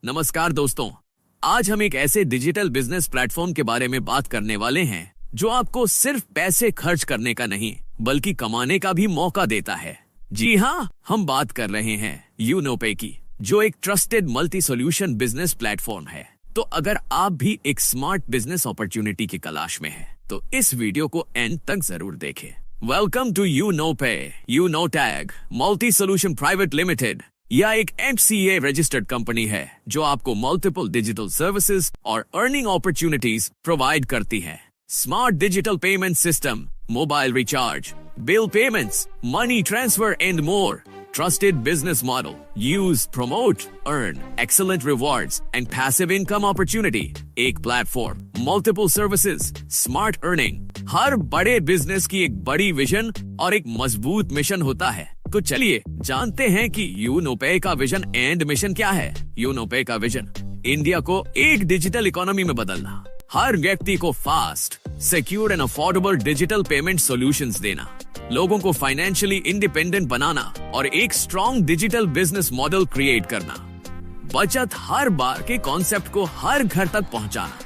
नमस्कार दोस्तों, आज हम एक ऐसे डिजिटल बिजनेस प्लेटफॉर्म के बारे में बात करने वाले हैं जो आपको सिर्फ पैसे खर्च करने का नहीं बल्कि कमाने का भी मौका देता है। जी हाँ, हम बात कर रहे हैं यूनोपे की, जो एक trusted multi solution business platform है। तो अगर आप भी एक स्मार्ट बिजनेस अपॉर्चुनिटी की तलाश में हैं, तो इस वीडियो को एंड तक जरूर देखें। Welcome to UnoPay, UnoTag multi solution private limited. यह एक MCA रजिस्टर्ड कंपनी है जो आपको मल्टीपल डिजिटल सर्विसेज और अर्निंग अपॉर्चुनिटीज प्रोवाइड करती है। Smart digital payment system, mobile recharge, bill payments, money transfer and more. Trusted business model. Use, promote, earn excellent rewards and passive income opportunity. एक platform, multiple services, smart earning. हर बड़े business की एक बड़ी vision और एक मजबूत mission होता है। तो चलिए जानते हैं कि यूनोपे का विजन एंड मिशन क्या है। यूनोपे का विजन, इंडिया को एक डिजिटल इकोनॉमी में बदलना, हर व्यक्ति को fast, secure and affordable digital payment solutions देना, लोगों को फाइनेंशियली इंडिपेंडेंट बनाना और एक strong digital business model create करना, बचत हर बार के कॉन्सेप्ट को हर घर तक पहुंचाना,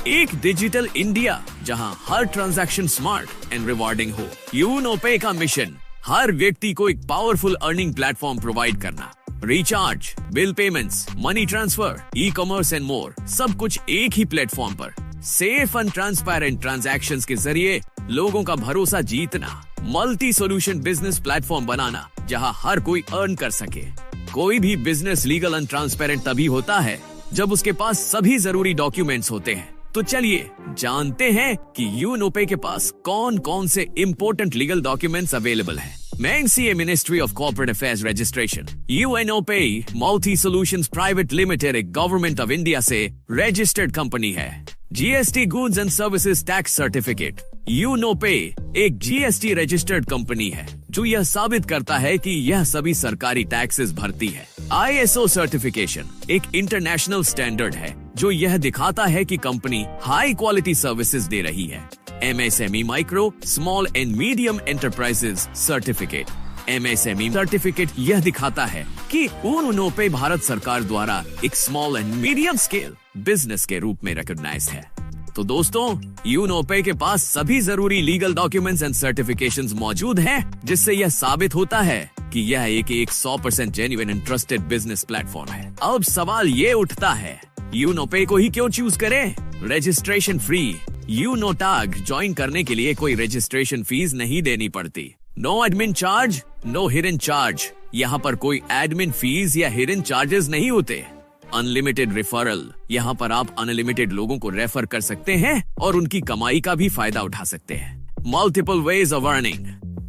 एक डिजिटल इंडिया जहां हर ट्रांजैक्शन स्मार्ट एंड रिवॉर्डिंग हो। यूनोपे का मिशन, हर व्यक्ति को एक पावरफुल अर्निंग प्लेटफॉर्म प्रोवाइड करना, recharge, bill payments, money transfer, e commerce and more, सब कुछ एक ही प्लेटफॉर्म पर। सेफ एंड ट्रांसपेरेंट ट्रांजैक्शंस के जरिए लोगों का भरोसा जीतना, मल्टी सोल्यूशन बिजनेस प्लेटफॉर्म बनाना जहां हर कोई अर्न कर सके। कोई भी बिजनेस लीगल एंड ट्रांसपेरेंट तभी होता है जब उसके पास सभी जरूरी डॉक्यूमेंट्स होते हैं। तो चलिए जानते हैं कि यूनोपे के पास कौन कौन से इंपॉर्टेंट लीगल डॉक्यूमेंट्स अवेलेबल हैं। MCA ministry of corporate affairs registration. UnoPay multi solutions private limited एक गवर्नमेंट ऑफ इंडिया से रजिस्टर्ड कंपनी है। GST goods and services tax certificate. UnoPay एक GST रजिस्टर्ड कंपनी है जो यह साबित करता है कि यह सभी सरकारी टैक्सेस भरती है। ISO सर्टिफिकेशन एक इंटरनेशनल स्टैंडर्ड है जो यह दिखाता है कि कंपनी हाई क्वालिटी सर्विसेज दे रही है। MSME micro, small and medium enterprises certificate. MSME certificate यह दिखाता है कि यूनोपे भारत सरकार द्वारा एक small and medium scale business के रूप में रिकॉग्नाइज्ड है। तो दोस्तों, यूनोपे के पास सभी जरूरी लीगल डॉक्यूमेंट्स एंड सर्टिफिकेशंस मौजूद हैं, जिससे यह साबित होता है कि यह एक 100% genuine and trusted business platform है। अब सवाल ये उठता है, यूनोपे को ही क्यों चूज करें? Registration free. यूनोटैग ज्वाइन करने के लिए कोई रजिस्ट्रेशन फीस नहीं देनी पड़ती। No admin charge, no hidden charge. यहाँ पर कोई एडमिन फीस या हिडन चार्जेस नहीं होते। अनलिमिटेड रेफरल, यहाँ पर आप अनलिमिटेड लोगों को रेफर कर सकते हैं और उनकी कमाई का भी फायदा उठा सकते हैं। Multiple ways of earning.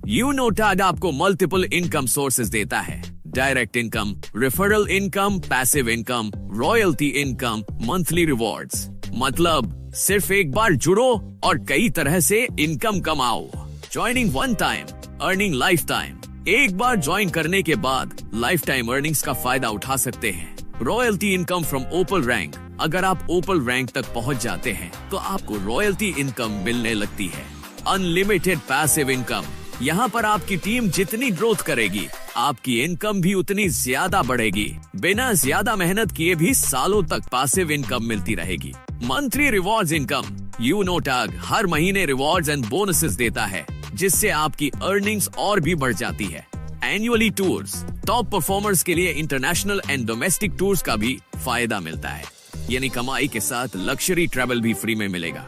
UnoTag आपको मल्टीपल इनकम सोर्सेज देता है। Direct income, referral income, passive income, royalty income, monthly rewards. मतलब सिर्फ एक बार जुड़ो और कई तरह से इनकम कमाओ। Joining one time, earning life time. एक बार ज्वाइन करने के बाद लाइफ टाइम अर्निंग्स का फायदा उठा सकते हैं। Royalty income from Opal rank. अगर आप ओपल रैंक तक पहुंच जाते हैं तो आपको रॉयल्टी इनकम मिलने लगती है। Unlimited passive income. यहाँ पर आपकी टीम जितनी ग्रोथ करेगी, आपकी इनकम भी उतनी ज्यादा बढ़ेगी। बिना ज्यादा मेहनत किए भी सालों तक पैसिव इनकम मिलती रहेगी। Monthly rewards income. यूनोटैग हर महीने रिवॉर्ड्स एंड बोनसेस देता है, जिससे आपकी अर्निंग्स और भी बढ़ जाती है। एनुअली टूर्स, टॉप परफॉर्मर्स के लिए इंटरनेशनल एंड डोमेस्टिक टूर्स का भी फायदा मिलता है, यानी कमाई के साथ लग्जरी ट्रैवल भी फ्री में मिलेगा।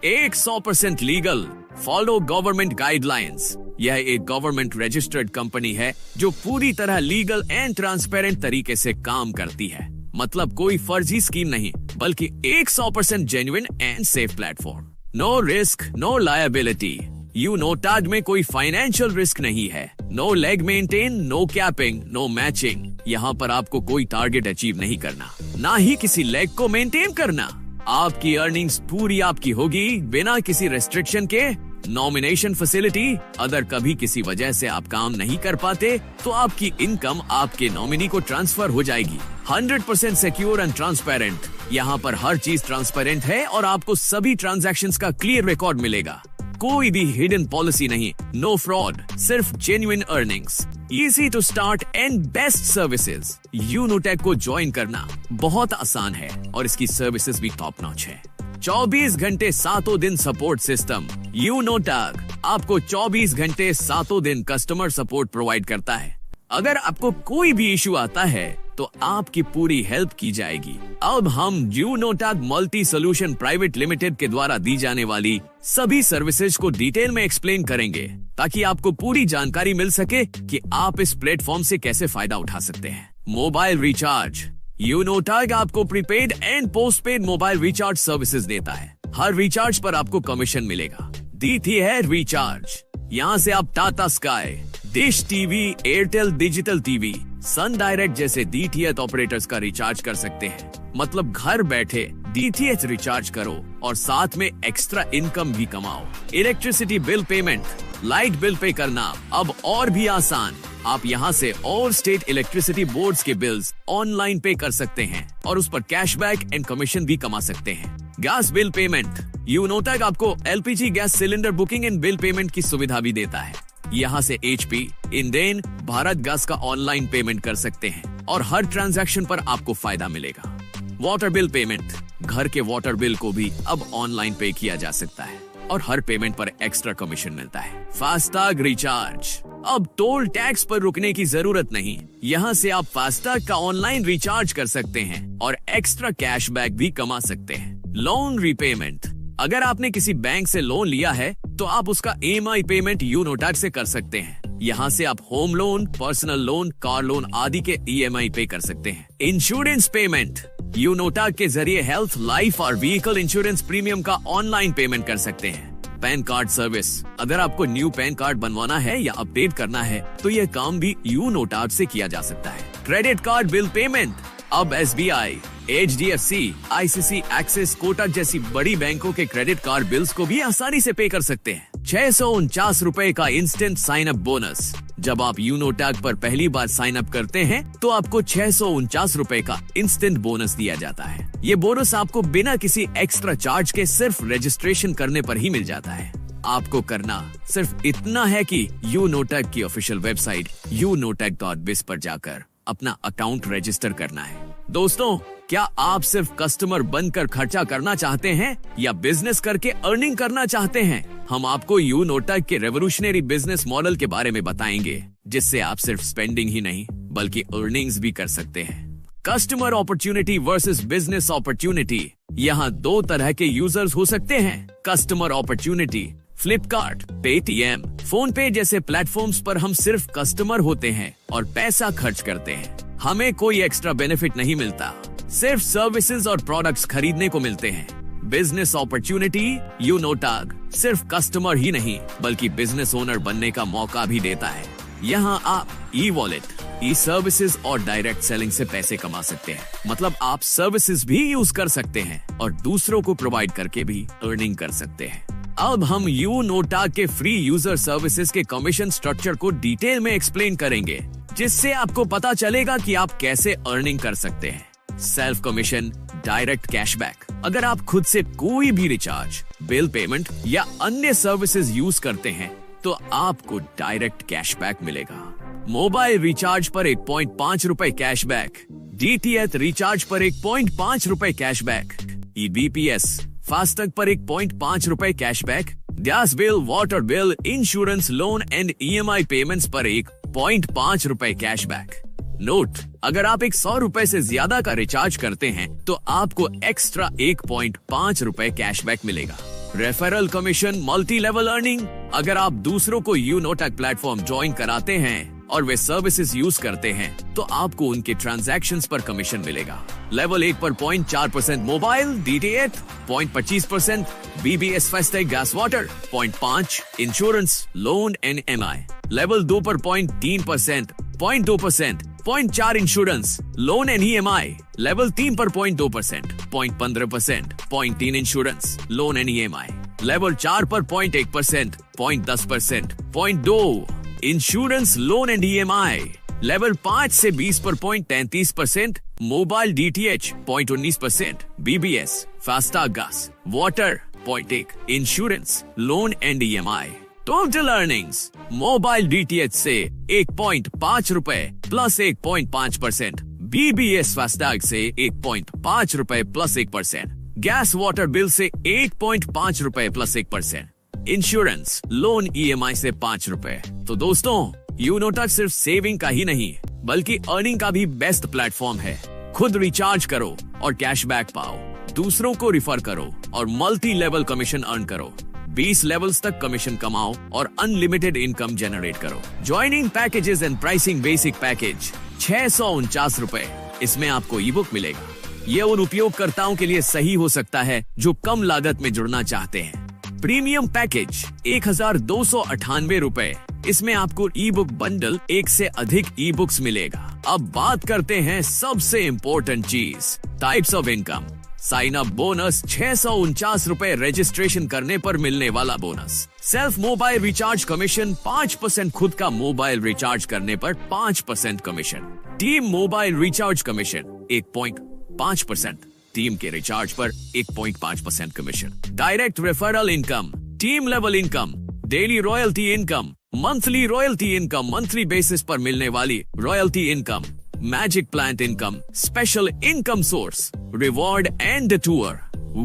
100% लीगल, फॉलो गवर्नमेंट गाइडलाइंस। यह एक गवर्नमेंट रजिस्टर्ड कंपनी है जो पूरी तरह लीगल एंड ट्रांसपेरेंट तरीके से काम करती है। मतलब कोई फर्जी स्कीम नहीं, बल्कि 100% genuine and safe platform. No risk, no liability. UnoTag में कोई फाइनेंशियल रिस्क नहीं है। No leg maintain, no capping, no matching. यहाँ पर आपको कोई टारगेट अचीव नहीं करना, ना ही किसी लेग को मेंटेन करना। आपकी अर्निंग्स पूरी आपकी होगी बिना किसी रेस्ट्रिक्शन के। नॉमिनेशन फैसिलिटी, अगर कभी किसी वजह से आप काम नहीं कर पाते तो आपकी इनकम आपके नॉमिनी को ट्रांसफर हो जाएगी। 100% सिक्योर एंड ट्रांसपेरेंट। यहाँ पर हर चीज ट्रांसपेरेंट है और आपको सभी ट्रांजैक्शंस का क्लियर रिकॉर्ड मिलेगा। कोई भी हिडन पॉलिसी नहीं, नो फ्रॉड, सिर्फ genuine earnings, easy to start and best services. UnoTech को ज्वाइन करना बहुत आसान है और इसकी सर्विसेज भी टॉप नॉच है। 24 घंटे 7 दिन सपोर्ट सिस्टम। यूनोटेक आपको 24 घंटे 7 दिन कस्टमर सपोर्ट प्रोवाइड करता है। अगर आपको कोई भी इशू आता है तो आपकी पूरी हेल्प की जाएगी। अब हम यूनोटेक मल्टी सोल्यूशन प्राइवेट लिमिटेड के द्वारा दी जाने वाली सभी सर्विसेज को डिटेल में एक्सप्लेन करेंगे ताकि आपको पूरी जानकारी मिल सके कि आप इस प्लेटफॉर्म से कैसे फायदा उठा सकते हैं। Mobile recharge. यूनोटेक आपको prepaid and postpaid mobile recharge services देता है। हर रिचार्ज पर आपको कमीशन मिलेगा। दी है रिचार्ज। यहाँ से आप टाटा स्काई, डिश टीवी, एयरटेल डिजिटल टीवी, सन डायरेक्ट जैसे डीटीएच ऑपरेटर्स का रिचार्ज कर सकते हैं। मतलब घर बैठे डीटीएच रिचार्ज करो और साथ में एक्स्ट्रा इनकम भी कमाओ। Electricity bill payment, light bill pay करना अब और भी आसान। आप यहाँ से और स्टेट इलेक्ट्रिसिटी बोर्ड्स के बिल्स ऑनलाइन पे कर सकते हैं और उस पर कैशबैक एंड कमीशन भी कमा सकते हैं। Gas bill payment. यूनोटेक आपको LPG gas cylinder booking and bill payment की सुविधा भी देता है। यहाँ से एचपी, इंडेन, भारत गैस का ऑनलाइन पेमेंट कर सकते हैं और हर ट्रांजैक्शन पर आपको फायदा मिलेगा। Water bill payment. घर के वाटर बिल को भी अब ऑनलाइन पे किया जा सकता है और हर पेमेंट पर एक्स्ट्रा कमीशन मिलता है। FASTag recharge. अब टोल टैक्स पर रुकने की जरूरत नहीं। यहाँ से आप फास्टैग का ऑनलाइन रिचार्ज कर सकते हैं और एक्स्ट्रा कैशबैक भी कमा सकते हैं। Loan repayment. अगर आपने किसी बैंक से लोन लिया है तो आप उसका ईएमआई पेमेंट यूनोटेक से कर सकते हैं। यहाँ से आप home loan, personal loan, car loan आदि के ईएमआई पे कर सकते हैं। Insurance payment. यूनोटेक के जरिए हेल्थ, लाइफ और व्हीकल इंश्योरेंस प्रीमियम का ऑनलाइन पेमेंट कर सकते हैं। Pan card service. अगर आपको न्यू पैन कार्ड बनवाना है या अपडेट करना है तो यह काम भी यूनोटेक से किया जा सकता है। Credit card bill payment. अब SBI, HDFC, ICICI, Axis, Kotak जैसी बड़ी बैंकों के क्रेडिट कार्ड बिल्स को भी आसानी से पे कर सकते हैं। 649 रुपए का इंस्टेंट साइन अप बोनस। जब आप यूनोटेक पर पहली बार साइन अप करते हैं तो आपको 649 रुपए का इंस्टेंट बोनस दिया जाता है। ये बोनस आपको बिना किसी एक्स्ट्रा चार्ज के सिर्फ रजिस्ट्रेशन करने पर ही मिल जाता है। आपको करना सिर्फ इतना है कि यूनोटेक की ऑफिशियल वेबसाइट unotek.biz पर जाकर अपना अकाउंट रजिस्टर करना है। दोस्तों, क्या आप सिर्फ कस्टमर बनकर खर्चा करना चाहते हैं या बिजनेस करके अर्निंग करना चाहते हैं? हम आपको यूनोटेक के रेवोल्यूशनरी बिजनेस मॉडल के बारे में बताएंगे जिससे आप सिर्फ स्पेंडिंग ही नहीं बल्कि अर्निंग्स भी कर सकते हैं। Customer opportunity versus business opportunity. यहाँ दो तरह के यूजर्स हो सकते हैं। Customer opportunity. Flipkart, Paytm, phone पे जैसे प्लेटफॉर्म्स पर हम सिर्फ कस्टमर होते हैं और पैसा खर्च करते हैं। हमें कोई एक्स्ट्रा बेनिफिट नहीं मिलता, सिर्फ सर्विसेज और प्रोडक्ट्स खरीदने को मिलते हैं। Business opportunity. यूनोटेक सिर्फ कस्टमर ही नहीं बल्कि बिजनेस ओनर बनने का मौका भी देता है। यहाँ आप ई वॉलेट, ई सर्विसेज और डायरेक्ट सेलिंग से पैसे कमा सकते हैं। मतलब आप सर्विसेज भी यूज कर सकते हैं और दूसरों को प्रोवाइड करके भी अर्निंग कर सकते हैं। अब हम यूनोटेक के फ्री यूजर सर्विसेज के कमीशन स्ट्रक्चर को डिटेल में एक्सप्लेन करेंगे जिससे आपको पता चलेगा कि आप कैसे अर्निंग कर सकते हैं। Self commission, direct cashback. अगर आप खुद से कोई भी रिचार्ज, बिल पेमेंट या अन्य सर्विसेज यूज करते हैं तो आपको डायरेक्ट कैशबैक मिलेगा। मोबाइल रिचार्ज पर 1.5 रुपए कैशबैक, डीटीएच रिचार्ज पर 1.5 रुपए कैशबैक, ईबीपीएस, फास्टैग पर 1.5 रुपए cashback, gas bill, water bill, insurance, loan and EMI payments पर 1.5 रुपए कैशबैक। नोट, अगर आप 100 रुपए से ज्यादा का रिचार्ज करते हैं तो आपको एक्स्ट्रा 1.5 रुपए कैशबैक मिलेगा। Referral commission, multi level earning. अगर आप दूसरों को यूनोटेक प्लेटफॉर्म ज्वाइन कराते हैं और वे सर्विसेज यूज करते हैं तो आपको उनके ट्रांजैक्शंस पर कमीशन मिलेगा। लेवल 1 पर 0.4% mobile, DTH 0.25%, BBS, FASTag, gas, water 0.5%, insurance, loan and MI. Level 2 पर 0.3%, 0.2%, 0.4 insurance, loan and EMI. Level 3 पर 0.2%, 0.15%, 0.3 insurance, loan and EMI. Level 4 पर 0.1%, 0.10%, 0.2 insurance, loan and EMI. Level 5 से 20 पर 0.33%, mobile, DTH 0.19%, BBS, FASTag, gas, water 8.1 insurance, loan and EMI। Total earnings mobile DTH से 1.5 रुपए plus 1.5%, BBS FASTag से 1.5 रुपए plus 1%, gas water bill से 8.5 रुपए plus 1%, insurance, loan EMI से 5 रुपए। तो दोस्तों, यूनोटक सिर्फ सेविंग का ही नहीं बल्कि अर्निंग का भी बेस्ट प्लेटफॉर्म है। खुद रिचार्ज करो और कैशबैक पाओ, दूसरों को रिफर करो और मल्टी लेवल कमीशन अर्न करो। 20 लेवल्स तक कमीशन कमाओ और अनलिमिटेड इनकम जनरेट करो। Joining packages and pricing basic package 649 रुपए। इसमेमें आपको ईबुक मिलेगा। ये उन उपयोगकर्ताओं के लिए सही हो सकता है जो कम लागत में जुड़ना चाहते हैं। प्रीमियम पैकेज 1298 रुपए। इसमें आपको ईबुक बंडल, 1 से अधिक ईबुक्स मिलेगा। अब बात करते हैं सबसे इम्पोर्टेंट चीज, types of income. Sign up bonus 649 रुपए रजिस्ट्रेशन करने पर मिलने वाला bonus. Self mobile recharge commission 5%, खुद का मोबाइल रिचार्ज करने पर 5% commission. Team mobile recharge commission 1.5%, team के रिचार्ज पर 1.5% commission. Direct referral income, team level income, daily royalty income, monthly royalty income, monthly basis पर मिलने वाली royalty income, magic plant income, special income source, reward and tour,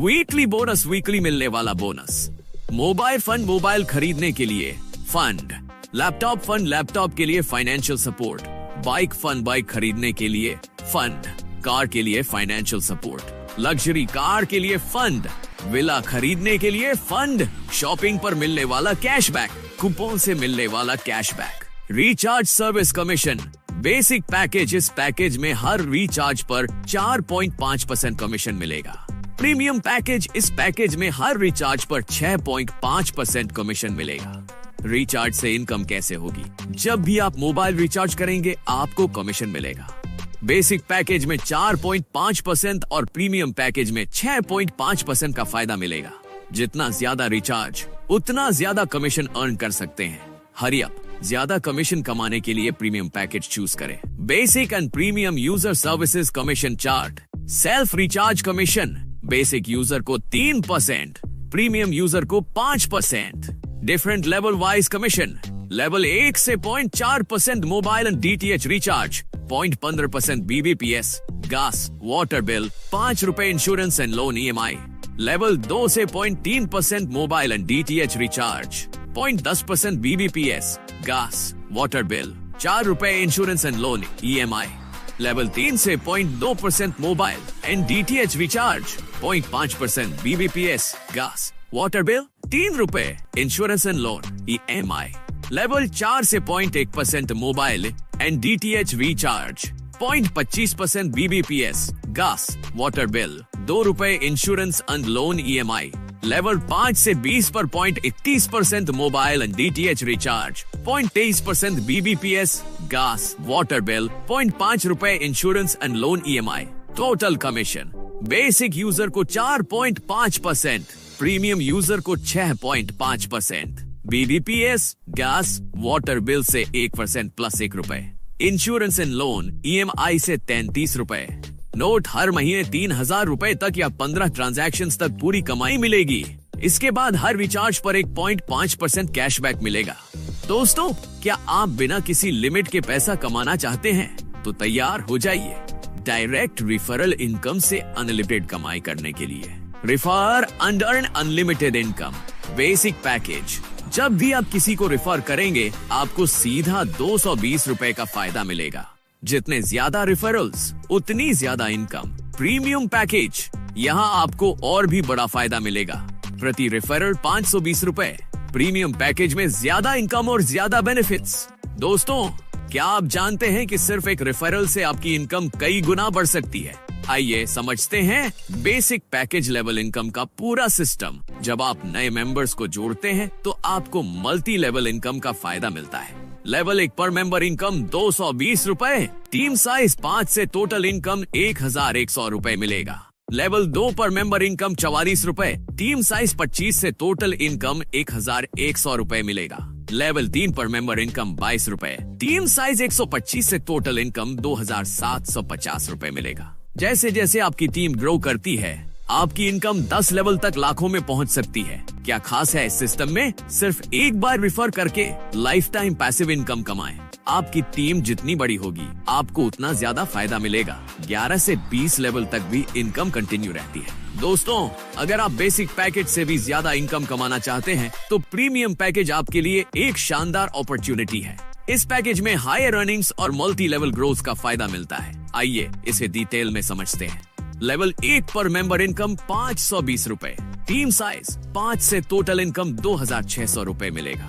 weekly bonus, weekly मिलने वाला bonus. Mobile fund, mobile खरीदने के लिए fund. Laptop fund, laptop के लिए financial support. Bike fund, bike खरीदने के लिए फंड। कार के लिए फाइनेंशियल सपोर्ट। लग्जरी कार के लिए फंड। विला खरीदने के लिए फंड। शॉपिंग पर मिलने वाला कैशबैक, कूपन से मिलने वाला cashback. Recharge service commission, basic package, इस पैकेज में हर रिचार्ज पर 4.5% कमीशन मिलेगा। प्रीमियम पैकेज, इस पैकेज में हर रिचार्ज पर 6.5% कमीशन मिलेगा। रिचार्ज से इनकम कैसे होगी? जब भी आप मोबाइल रिचार्ज करेंगे आपको कमीशन मिलेगा। बेसिक पैकेज में 4.5% और प्रीमियम पैकेज में 6.5% का फायदा मिलेगा। जितना ज्यादा रिचार्ज उतना ज्यादा कमीशन अर्न कर सकते हैं। हरी अप, ज्यादा कमीशन कमाने के लिए प्रीमियम पैकेज चूज करें। Basic and premium user services commission chart. Self recharge commission, basic user को 3%, प्रीमियम यूजर को 5%। Different level wise commission, level 1 से 0.4% mobile and DTH recharge, 0.15% BBPS, gas water bill, 5 रुपए insurance and loan EMI। Level 2 से 0.3% mobile and DTH recharge, 0.10% BBPS, gas water bill, 4 रुपए insurance and loan EMI। Level 3 से 0.2% mobile and DTH recharge, 0.5% BBPS, gas water bill, 3 रुपए insurance and loan EMI। Level 4 से 0.1% mobile and DTH recharge, 0.25% BBPS, gas water bill, 2 रुपए insurance and loan EMI। Level 5 से 20 पर 0.31% mobile and DTH recharge, 0.23% BBPS, gas water bill, 0.5 रुपए insurance and loan EMI। Total commission, basic user को 4.5%, premium user को 6.5%, BBPS, gas water bill से 1% plus 1 रुपए, insurance and loan EMI से 33 रुपए। Note, हर महीने 3,000 रुपए तक या 15 ट्रांजैक्शंस तक पूरी कमाई मिलेगी। इसके बाद हर रिचार्ज पर 1.5% कैशबैक मिलेगा। दोस्तों, क्या आप बिना किसी लिमिट के पैसा कमाना चाहते हैं? तो तैयार हो जाइए डायरेक्ट रिफरल इनकम से अनलिमिटेड कमाई करने के लिए। Refer and earn unlimited income. Basic package, जब भी आप किसी को रिफर करेंगे आपको सीधा 220 रुपए का फायदा मिलेगा। जितने ज्यादा रिफरल्स उतनी ज्यादा इनकम। प्रीमियम पैकेज, यहाँ आपको और भी बड़ा फायदा मिलेगा। प्रति रेफरल 520 रुपए। प्रीमियम पैकेज में ज्यादा इनकम और ज्यादा बेनिफिट्स। दोस्तों, क्या आप जानते हैं कि सिर्फ एक रेफरल से आपकी इनकम कई गुना बढ़ सकती है? आइए समझते हैं बेसिक पैकेज लेवल इनकम का पूरा सिस्टम। जब आप नए मेंबर्स को जोड़ते हैं तो आपको मल्टी लेवल इनकम का फायदा मिलता है। लेवल 1 पर मेंबर इनकम 220 रुपए, टीम साइज 5 से टोटल इनकम 1100 रुपए मिलेगा। लेवल 2 पर मेंबर इनकम 44 रुपए, टीम साइज 25 से टोटल इनकम 1100 रुपए मिलेगा। लेवल 3 पर मेंबर इनकम 22 रुपए, टीम साइज 125 से टोटल इनकम 2750 रुपए मिलेगा। जैसे जैसे आपकी टीम ग्रो करती है आपकी इनकम 10 लेवल तक लाखों में पहुंच सकती है। क्या खास है इस सिस्टम में? सिर्फ एक बार रिफर करके लाइफ टाइम पैसिव इनकम कमाएं। आपकी टीम जितनी बड़ी होगी आपको उतना ज्यादा फायदा मिलेगा। 11 से 20 लेवल तक भी इनकम कंटिन्यू रहती है। दोस्तों, अगर आप बेसिक पैकेज से भी ज्यादा इनकम कमाना चाहते हैं तो प्रीमियम पैकेज आपके लिए एक शानदार अपॉर्चुनिटी है। इस पैकेज में हायर अर्निंग्स और मल्टी लेवल ग्रोथ का फायदा मिलता है। आइए इसे डिटेल में समझते हैं। लेवल 1 पर मेंबर इनकम 520 रुपए, टीम साइज 5 से टोटल इनकम 2600 रुपए मिलेगा।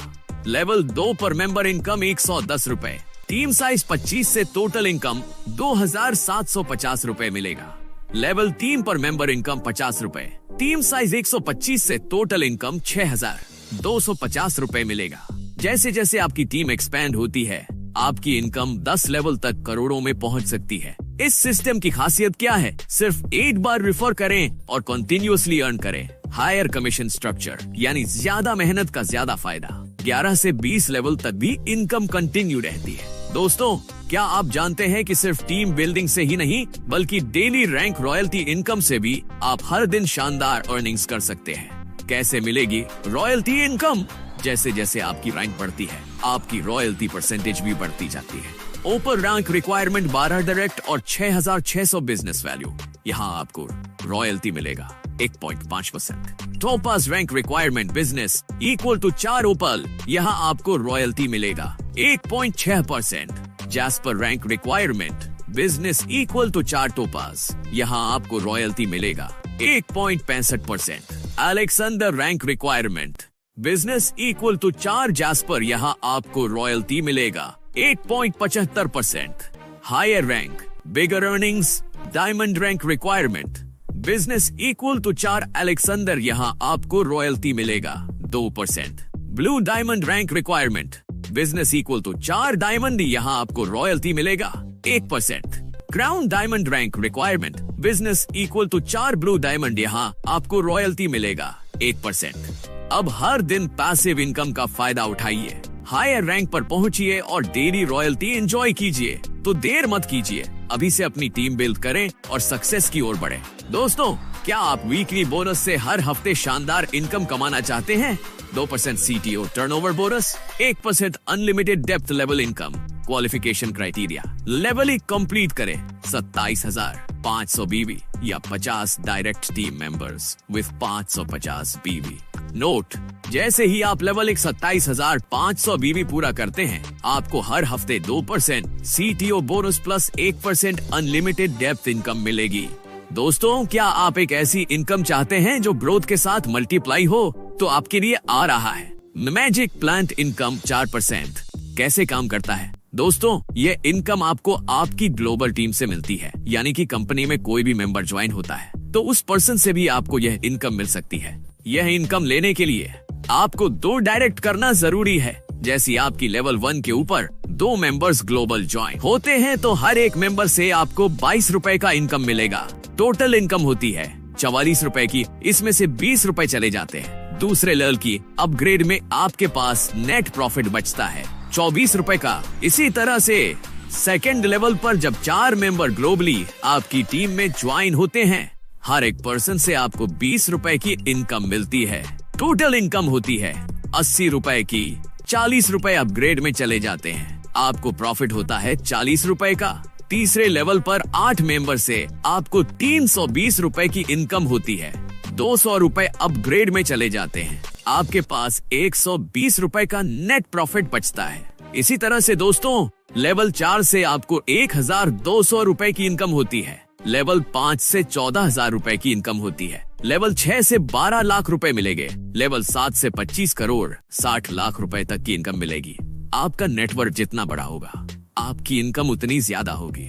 लेवल 2 पर मेंबर इनकम 110 रुपए, टीम साइज 25 से टोटल इनकम 2750 रुपए मिलेगा। लेवल 3 पर मेंबर इनकम 50 रुपए, टीम साइज 125 से टोटल इनकम 6250 रुपए मिलेगा। जैसे जैसे आपकी टीम एक्सपैंड होती है आपकी इनकम 10 लेवल तक करोड़ों में पहुंच सकती है। इस सिस्टम की खासियत क्या है? सिर्फ एक बार रिफर करें और कंटिन्यूअसली अर्न करें। हायर कमीशन स्ट्रक्चर, यानी ज्यादा मेहनत का ज्यादा फायदा। 11 से 20 लेवल तक भी इनकम कंटिन्यू रहती है। दोस्तों, क्या आप जानते हैं कि सिर्फ टीम बिल्डिंग से ही नहीं बल्कि डेली रैंक रॉयल्टी इनकम से भी आप हर दिन शानदार अर्निंग्स कर सकते हैं। कैसे मिलेगी रॉयल्टी इनकम? जैसे जैसे आपकी रैंक बढ़ती है आपकी रॉयल्टी परसेंटेज भी बढ़ती जाती है। ओपर रैंक रिक्वायरमेंट 12 डायरेक्ट और 6600 बिजनेस वैल्यू, यहाँ आपको रॉयल्टी मिलेगा 1.5%। Topaz rank requirement business equal to 4 opal, यहाँ आपको रॉयल्टी मिलेगा 1.6%। Jasper rank requirement business equal to 4 topaz, यहाँ आपको रॉयल्टी मिलेगा 1.65%। Alexander rank requirement business equal to 4 jasper, यहाँ आपको रॉयल्टी मिलेगा 8.75%। Higher rank bigger earnings diamond rank requirement business equal to 4 Alexander, यहाँ आपको रॉयल्टी मिलेगा 2%। Blue diamond rank requirement business equal to 4 diamond, यहाँ आपको रॉयल्टी मिलेगा 1%। Crown diamond rank requirement business equal to 4 blue diamond, यहाँ आपको royalty मिलेगा 1%। अब हर दिन पैसिव इनकम का फायदा उठाइए, हायर रैंक पर पहुंचिए और डेली रॉयल्टी एंजॉय कीजिए। तो देर मत कीजिए, अभी से अपनी टीम बिल्ड करें और सक्सेस की ओर बढ़ें। दोस्तों, क्या आप वीकली बोनस से हर हफ्ते शानदार इनकम कमाना चाहते हैं? 2% CTO turnover bonus, 1% unlimited depth level income. Qualification criteria, level 1 complete करें, 27,500 BV या 50 direct team members with 550 BV। Note, जैसे ही आप लेवल 27,500 BV पूरा करते हैं आपको हर हफ्ते 2% CTO bonus plus 1% unlimited depth income मिलेगी। दोस्तों, क्या आप एक ऐसी इनकम चाहते हैं जो ग्रोथ के साथ मल्टीप्लाई हो? तो आपके लिए आ रहा है मैजिक प्लांट इनकम 4%। कैसे काम करता है? दोस्तों, ये इनकम आपको आपकी ग्लोबल टीम से मिलती है, यानी कि कंपनी में कोई भी मेंबर ज्वाइन होता है तो उस पर्सन से भी आपको यह इनकम मिल सकती है। यह इनकम लेने के लिए आपको 2 डायरेक्ट करना जरूरी है। जैसे आपकी लेवल 1 के ऊपर 2 मेंबर्स ग्लोबल ज्वाइन होते हैं तो हर एक मेंबर से आपको 22 रुपए का इनकम मिलेगा। टोटल इनकम होती है 44 रुपए की, इसमें से 20 रुपए चले जाते हैं दूसरे लेवल की अपग्रेड में। आपके पास नेट प्रॉफिट बचता है 24 रुपए का। इसी तरह से सेकेंड लेवल पर जब 4 मेंबर ग्लोबली आपकी टीम में ज्वाइन होते हैं हर एक पर्सन से आपको 20 रुपए की इनकम मिलती है। टोटल इनकम होती है 80 रुपए की, 40 रुपए अपग्रेड में चले जाते हैं, आपको प्रॉफिट होता है 40 रुपए का। तीसरे लेवल पर 8 मेंबर से आपको 320 रुपए की इनकम होती है, 200 रुपए अपग्रेड में चले जाते हैं, आपके पास 120 रुपए का नेट प्रॉफिट बचता है। इसी तरह से दोस्तों, लेवल 4 से आपको 1200 रुपए की इनकम होती है, लेवल 5 से 14,000 रुपए की इनकम होती है, लेवल 6 से 12 लाख रुपए मिलेंगे, लेवल 7 से 25 करोड़ 60 लाख रुपए तक की इनकम मिलेगी। आपका नेटवर्क जितना बड़ा होगा आपकी इनकम उतनी ज्यादा होगी।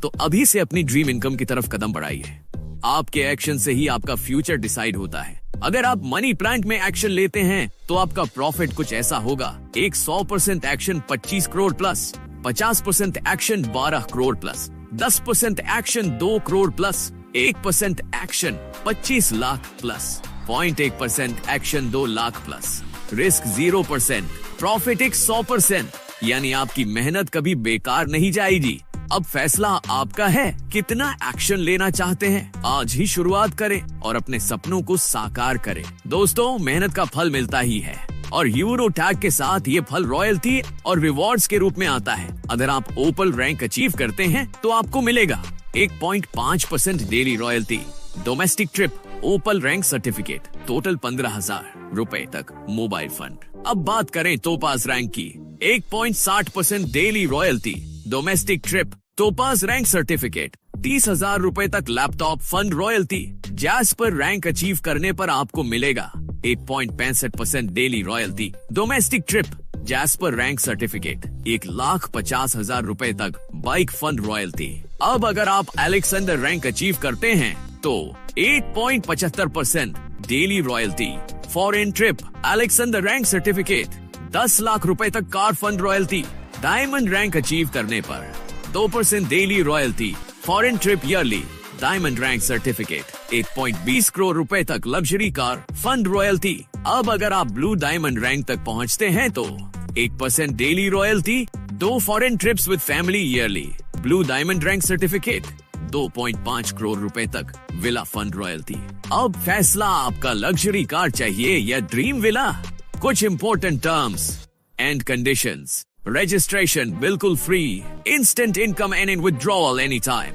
तो अभी से अपनी ड्रीम इनकम की तरफ कदम बढ़ाइए। आपके एक्शन से ही आपका फ्यूचर डिसाइड होता है। अगर आप मनी प्लांट में एक्शन लेते हैं तो आपका प्रॉफिट कुछ ऐसा होगा, 100% action 25 crore plus, 50% action 12 crore plus, 10% action 2 crore plus, 1% action 25 lakh plus, 0.1% action 2 lakh plus, risk 0%, profit 100%, यानी आपकी मेहनत कभी बेकार नहीं जाएगी। अब फैसला आपका है, कितना एक्शन लेना चाहते हैं। आज ही शुरुआत करें और अपने सपनों को साकार करें। दोस्तों, मेहनत का फल मिलता ही है और यूनो टैग के साथ ये फल रॉयल्टी और रिवॉर्ड्स के रूप में आता है। अगर आप ओपल रैंक अचीव करते हैं तो आपको मिलेगा 1.5% डेली रॉयल्टी, डोमेस्टिक ट्रिप, ओपल रैंक सर्टिफिकेट, टोटल 15,000 रुपए तक मोबाइल फंड। अब बात करें टोपाज रैंक की, 1.60% daily royalty, domestic trip, topaz rank certificate, 30,000 रुपए तक laptop fund royalty. Jasper rank achieve करने पर आपको मिलेगा 8.65% daily royalty, domestic trip, jasper rank certificate, 1,50,000 रुपए तक बाइक फंड रॉयल्टी। अब अगर आप अलेक्जेंडर रैंक अचीव करते हैं तो 8.75% daily royalty, foreign trip, Alexander rank certificate, 10 lakh रुपए तक car fund royalty. Diamond rank achieve करने पर 2% daily royalty, foreign trip yearly, diamond rank certificate, 1.20 crore रुपए तक लग्जरी कार फंड रॉयल्टी। अब अगर आप ब्लू डायमंड रैंक तक पहुंचते हैं तो 1% daily royalty, 2 foreign trips with family yearly, blue diamond rank certificate, 2.5 crore रुपए तक विला फंड रॉयल्टी। अब फैसला आपका, लग्जरी कार चाहिए या ड्रीम विला। कुछ important terms and conditions. Registration बिल्कुल free, instant income and withdrawal any time,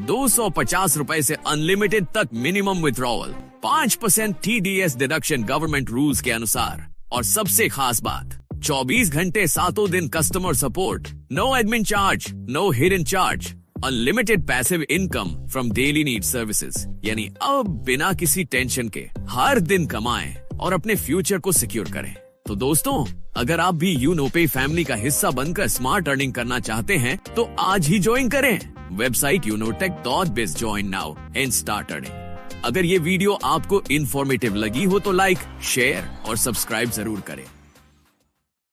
250 रुपए से अनलिमिटेड तक minimum withdrawal, 5% TDS deduction government rules के अनुसार। और सबसे खास बात, 24 घंटे 7 दिन customer support, no admin charge, no hidden charge, unlimited passive income from daily need services. यानी अब बिना किसी टेंशन के हर दिन कमाएं और अपने फ्यूचर को सिक्योर करें। तो दोस्तों, अगर आप भी यूनोपे फैमिली का हिस्सा बनकर स्मार्ट अर्निंग करना चाहते हैं तो आज ही ज्वाइन करें website unotech.biz। Join now and start earning. अगर ये वीडियो आपको इंफॉर्मेटिव लगी हो तो लाइक, शेयर और सब्सक्राइब जरूर करें।